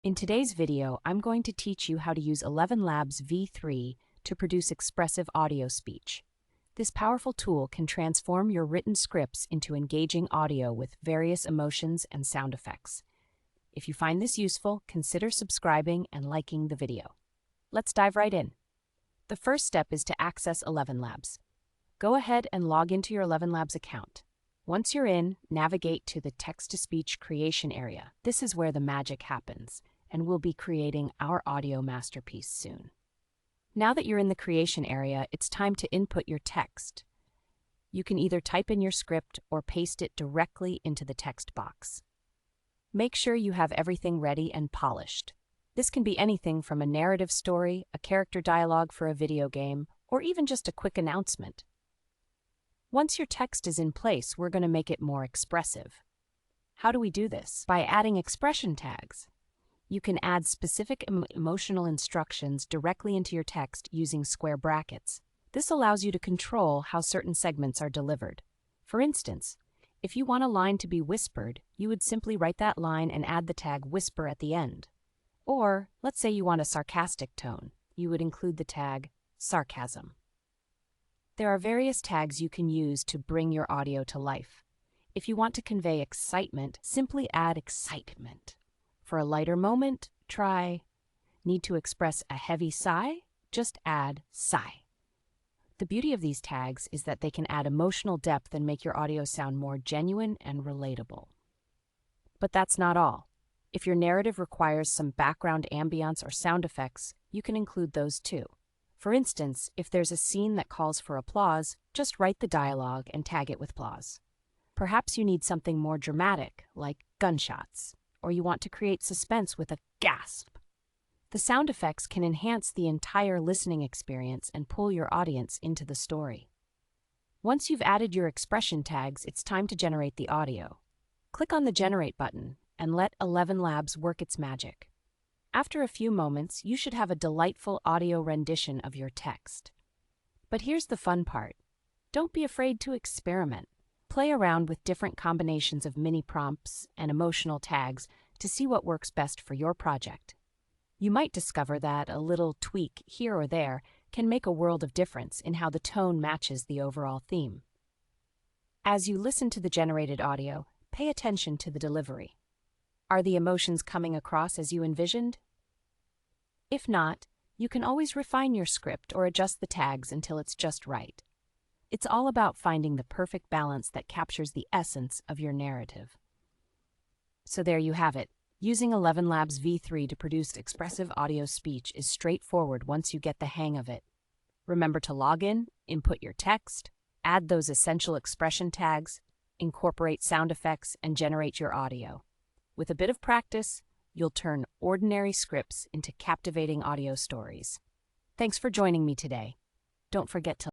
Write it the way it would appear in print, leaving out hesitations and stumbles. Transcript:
In today's video, I'm going to teach you how to use ElevenLabs V3 to produce expressive audio speech. This powerful tool can transform your written scripts into engaging audio with various emotions and sound effects. If you find this useful, consider subscribing and liking the video. Let's dive right in. The first step is to access ElevenLabs. Go ahead and log into your ElevenLabs account. Once you're in, navigate to the text-to-speech creation area. This is where the magic happens, and we'll be creating our audio masterpiece soon. Now that you're in the creation area, it's time to input your text. You can either type in your script or paste it directly into the text box. Make sure you have everything ready and polished. This can be anything from a narrative story, a character dialogue for a video game, or even just a quick announcement. Once your text is in place, we're going to make it more expressive. How do we do this? By adding expression tags. You can add specific emotional instructions directly into your text using square brackets. This allows you to control how certain segments are delivered. For instance, if you want a line to be whispered, you would simply write that line and add the tag whisper at the end. Or, let's say you want a sarcastic tone, you would include the tag sarcasm. There are various tags you can use to bring your audio to life. If you want to convey excitement, simply add excitement. For a lighter moment, try need to express a heavy sigh, just add sigh. The beauty of these tags is that they can add emotional depth and make your audio sound more genuine and relatable. But that's not all. If your narrative requires some background ambience or sound effects, you can include those too. For instance, if there's a scene that calls for applause, just write the dialogue and tag it with applause. Perhaps you need something more dramatic, like gunshots, or you want to create suspense with a gasp. The sound effects can enhance the entire listening experience and pull your audience into the story. Once you've added your expression tags, it's time to generate the audio. Click on the Generate button and let ElevenLabs work its magic. After a few moments, you should have a delightful audio rendition of your text. But here's the fun part. Don't be afraid to experiment. Play around with different combinations of mini prompts and emotional tags to see what works best for your project. You might discover that a little tweak here or there can make a world of difference in how the tone matches the overall theme. As you listen to the generated audio, pay attention to the delivery. Are the emotions coming across as you envisioned? If not, you can always refine your script or adjust the tags until it's just right. It's all about finding the perfect balance that captures the essence of your narrative. So there you have it. Using ElevenLabs V3 to produce expressive audio speech is straightforward once you get the hang of it. Remember to log in, input your text, add those essential expression tags, incorporate sound effects, and generate your audio. With a bit of practice, you'll turn ordinary scripts into captivating audio stories. Thanks for joining me today. Don't forget to